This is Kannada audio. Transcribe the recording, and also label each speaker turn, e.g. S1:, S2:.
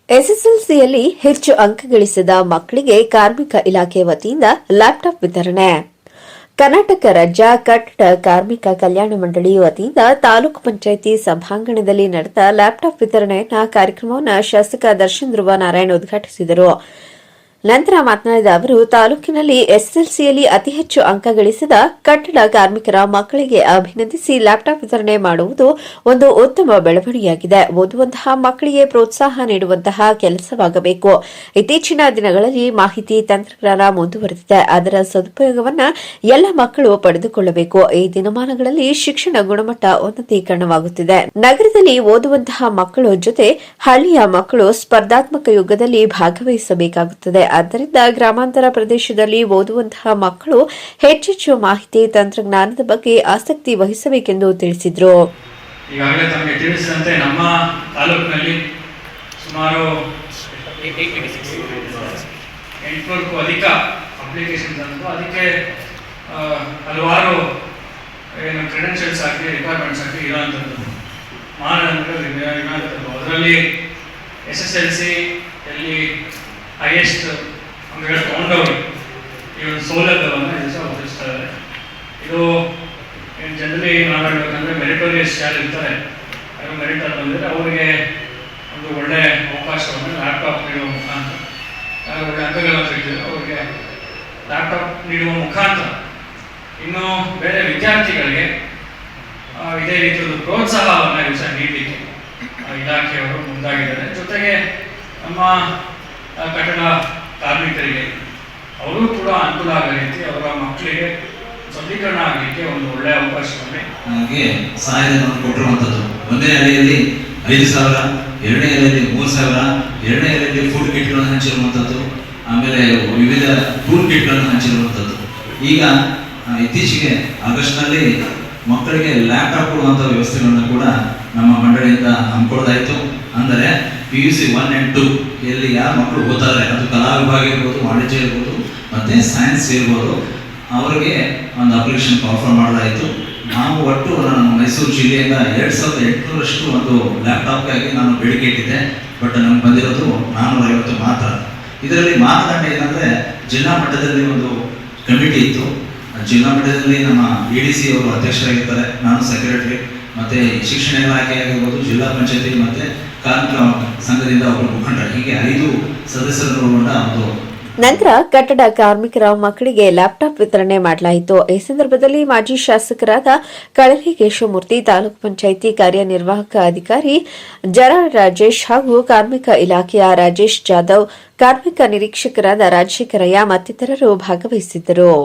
S1: ಎಸ್ಎಸ್ಎಲ್ಸಿಯಲ್ಲಿ ಹೆಚ್ಚು ಅಂಕ ಗಳಿಸಿದ ಮಕ್ಕಳಿಗೆ ಕಾರ್ಮಿಕ ಇಲಾಖೆ ವತಿಯಿಂದ ಲ್ಯಾಪ್ಟಾಪ್ ವಿತರಣೆ. ಕರ್ನಾಟಕ ರಾಜ್ಯ ಕಟ್ಟಡ ಕಾರ್ಮಿಕ ಕಲ್ಯಾಣ ಮಂಡಳಿ ವತಿಯಿಂದ ತಾಲೂಕು ಪಂಚಾಯಿತಿ ಸಭಾಂಗಣದಲ್ಲಿ ನಡೆದ ಲ್ಯಾಪ್ಟಾಪ್ ವಿತರಣೆಯ ಕಾರ್ಯಕ್ರಮವನ್ನು ಶಾಸಕ ದರ್ಶನ್ ಧ್ರುವ ನಾರಾಯಣ್ ಉದ್ಘಾಟಿಸಿದರು. ನಂತರ ಮಾತನಾಡಿದ ಅವರು, ತಾಲೂಕಿನಲ್ಲಿ ಎಸ್ಎಸ್ಎಲ್ಸಿಯಲ್ಲಿ ಅತಿ ಹೆಚ್ಚು ಅಂಕ ಗಳಿಸಿದ ಕಟ್ಟಡ ಕಾರ್ಮಿಕರ ಮಕ್ಕಳಿಗೆ ಅಭಿನಂದಿಸಿ ಲ್ಯಾಪ್ಟಾಪ್ ವಿತರಣೆ ಮಾಡುವುದು ಒಂದು ಉತ್ತಮ ಬೆಳವಣಿಗೆಯಾಗಿದೆ. ಓದುವಂತಹ ಮಕ್ಕಳಿಗೆ ಪ್ರೋತ್ಸಾಹ ನೀಡುವಂತಹ ಕೆಲಸವಾಗಬೇಕು. ಇತ್ತೀಚಿನ ದಿನಗಳಲ್ಲಿ ಮಾಹಿತಿ ತಂತ್ರಜ್ಞಾನ ಮುಂದುವರೆದಿದೆ. ಅದರ ಸದುಪಯೋಗವನ್ನು ಎಲ್ಲ ಮಕ್ಕಳು ಪಡೆದುಕೊಳ್ಳಬೇಕು. ಈ ದಿನಮಾನಗಳಲ್ಲಿ ಶಿಕ್ಷಣ ಗುಣಮಟ್ಟ ಉನ್ನತೀಕರಣವಾಗುತ್ತಿದೆ. ನಗರದಲ್ಲಿ ಓದುವಂತಹ ಮಕ್ಕಳು ಜೊತೆ ಹಳ್ಳಿಯ ಮಕ್ಕಳು ಸ್ಪರ್ಧಾತ್ಮಕ ಯುಗದಲ್ಲಿ ಭಾಗವಹಿಸಬೇಕಾಗುತ್ತದೆ. ಆದ್ದರಿಂದ ಗ್ರಾಮಾಂತರ ಪ್ರದೇಶದಲ್ಲಿ ಓದುವಂತಹ ಮಕ್ಕಳು ಹೆಚ್ಚೆಚ್ಚು ಮಾಹಿತಿ ತಂತ್ರಜ್ಞಾನದ ಬಗ್ಗೆ ಆಸಕ್ತಿ ವಹಿಸಬೇಕೆಂದು ತಿಳಿಸಿದರು.
S2: ಈಗಾಗಲೇ ತಮಗೆ ತಿಳಿಸಿದಂತೆ ನಮ್ಮ ತಾಲೂಕಿನಲ್ಲಿ ಸುಮಾರು 800ಕ್ಕೂ ಅಧಿಕ ಅಪ್ಲಿಕೇಶನ್ಸ್ ಅಂತು. ಅದಕ್ಕೆ ಹಲವಾರು ಏನು ಕ್ರೆಡೆನ್ಷಿಯಲ್ಸ್ ಆಗಲಿ ರಿಕ್ವೈರ್ಮೆಂಟ್ಸ್ ಆಗಲಿ ಇರೋವಂಥದ್ದು ಮಾನದಂಡಗಳು. ಅದರಲ್ಲಿ SSLC ಎಲ್ಲಿ ಹೈಯೆಸ್ಟ್ ಅಂಕಗಳು ತಗೊಂಡವರು ಈ ಒಂದು ಸೌಲಭ್ಯವನ್ನು ಒದಗಿಸ್ತಾರೆ. ಇದು ಏನು ಜನರಲಿ ನಾವು ಹೇಳಬೇಕಂದ್ರೆ ಮೆರಿಟೋರಿಯಸ್ ಯಾರು ಇರ್ತಾರೆ, ಯಾರು ಮೆರಿಟ್ ಅಂತ ಬಂದರೆ ಅವರಿಗೆ ಒಂದು ಒಳ್ಳೆ ಅವಕಾಶವನ್ನು ಲ್ಯಾಪ್ಟಾಪ್ ನೀಡುವ ಮುಖಾಂತರ, ಯಾರು ಒಳ್ಳೆ ಅಂಕಗಳನ್ನು ತೆಗೆದಿದ್ದಾರೆ ಅವರಿಗೆ ಲ್ಯಾಪ್ಟಾಪ್ ನೀಡುವ ಮುಖಾಂತರ ಇನ್ನು ಬೇರೆ ವಿದ್ಯಾರ್ಥಿಗಳಿಗೆ ಇದೇ ರೀತಿ ಒಂದು ಪ್ರೋತ್ಸಾಹವನ್ನು ಸಹ ನೀಡಲಿಕ್ಕೆ ಇಲಾಖೆಯವರು ಮುಂದಾಗಿದ್ದಾರೆ. ಜೊತೆಗೆ ನಮ್ಮ ಕಟ್ಟಡ ಕಾರ್ಮಿಕರಿಗೆ ಅವರು ಕೂಡ ಅನುಕೂಲ ಆಗೋ ರೀತಿ ಅವರ ಮಕ್ಕಳಿಗೆ ಸಬಲೀಕರಣ ಆಗಲಿಕ್ಕೆ ಒಂದು ಒಳ್ಳೆಯ ಅವಕಾಶವನ್ನೇ
S3: ನಮಗೆ ಸಹಾಯಧನವನ್ನು ಕೊಟ್ಟಿರುವಂಥದ್ದು. ಒಂದನೇ ಅಲೆಯಲ್ಲಿ 5,000, ಎರಡನೇ ಅಲೆಯಲ್ಲಿ 3,000, ಎರಡನೇ ಅಲೆಯಲ್ಲಿ ಫುಡ್ ಕಿಟ್ಗಳನ್ನು ಹಂಚಿರುವಂಥದ್ದು, ಆಮೇಲೆ ವಿವಿಧ ಟೂಲ್ ಕಿಟ್ಗಳನ್ನು ಹಂಚಿರುವಂಥದ್ದು. ಈಗ ಇತ್ತೀಚೆಗೆ ಆಗಸ್ಟ್ನಲ್ಲಿ ಮಕ್ಕಳಿಗೆ ಲ್ಯಾಪ್ಟಾಪ್ ಕೊಡುವಂಥ ವ್ಯವಸ್ಥೆಗಳನ್ನು ಕೂಡ ನಮ್ಮ ಮಂಡಳಿಯಿಂದ ಹಮ್ಮಿಕೊಳ್ಳೋದಾಯಿತು. ಅಂದರೆ PUC 1 and 2 ಎಲ್ಲಿ ಯಾರು ಮಕ್ಕಳು ಓದ್ತಾರೆ, ಅದು ಕಲಾ ವಿಭಾಗ ಇರ್ಬೋದು, ವಾಣಿಜ್ಯ ಇರ್ಬೋದು, ಮತ್ತು ಸೈನ್ಸ್ ಇರ್ಬೋದು, ಅವರಿಗೆ ಒಂದು ಅಪ್ಲಿಕೇಶನ್ ಆಫರ್ ಮಾಡಲಾಯಿತು. ನಾವು ಒಟ್ಟು ನಮ್ಮ ಮೈಸೂರು ಜಿಲ್ಲೆಯಿಂದ 2,800ರಷ್ಟು ಒಂದು ಲ್ಯಾಪ್ಟಾಪ್ಗಾಗಿ ನಾನು ಬೇಡಿಕೆ ಇಟ್ಟಿದ್ದೆ. ಬಟ್ ನಮ್ಗೆ ಬಂದಿರೋದು 450 ಮಾತ್ರ. ಇದರಲ್ಲಿ ಮಾನದಂಡ ಏನಂದರೆ, ಜಿಲ್ಲಾ ಮಟ್ಟದಲ್ಲಿ ಒಂದು ಕಮಿಟಿ ಇತ್ತು. ಜಿಲ್ಲಾ ಮಟ್ಟದಲ್ಲಿ ನಮ್ಮ EDC ಅವರು ಅಧ್ಯಕ್ಷರಾಗಿರ್ತಾರೆ, ನಾನು ಸೆಕ್ರೆಟರಿ, ಮತ್ತು ಶಿಕ್ಷಣ ಇಲಾಖೆ ಆಗಿರ್ಬೋದು, ಜಿಲ್ಲಾ ಪಂಚಾಯತಿ ಮತ್ತು ಕಾರ್ಮಿಕ ಸಂಘದಿಂದ ಒಬ್ಬರು ಮುಖಂಡರು, ಹೀಗೆ 5 ಸದಸ್ಯರು ಒಳಗೊಂಡ ಒಂದು.
S1: ನಂತರ ಕಟ್ಟಡ ಕಾರ್ಮಿಕರ ಮಕ್ಕಳಿಗೆ ಲ್ಯಾಪ್ಟಾಪ್ ವಿತರಣೆ ಮಾಡಲಾಯಿತು. ಈ ಸಂದರ್ಭದಲ್ಲಿ ಮಾಜಿ ಶಾಸಕರಾದ ಕಳಲಿ ಕೇಶವಮೂರ್ತಿ, ತಾಲೂಕು ಪಂಚಾಯಿತಿ ಕಾರ್ಯನಿರ್ವಾಹಕ ಅಧಿಕಾರಿ ಜರಾಳ್ ರಾಜೇಶ್ ಹಾಗೂ ಕಾರ್ಮಿಕ ಇಲಾಖೆಯ ರಾಜೇಶ್ ಜಾಧವ್, ಕಾರ್ಮಿಕ ನಿರೀಕ್ಷಕರಾದ ರಾಜಶೇಖರಯ್ಯ ಮತ್ತಿತರರು ಭಾಗವಹಿಸಿದ್ದರು.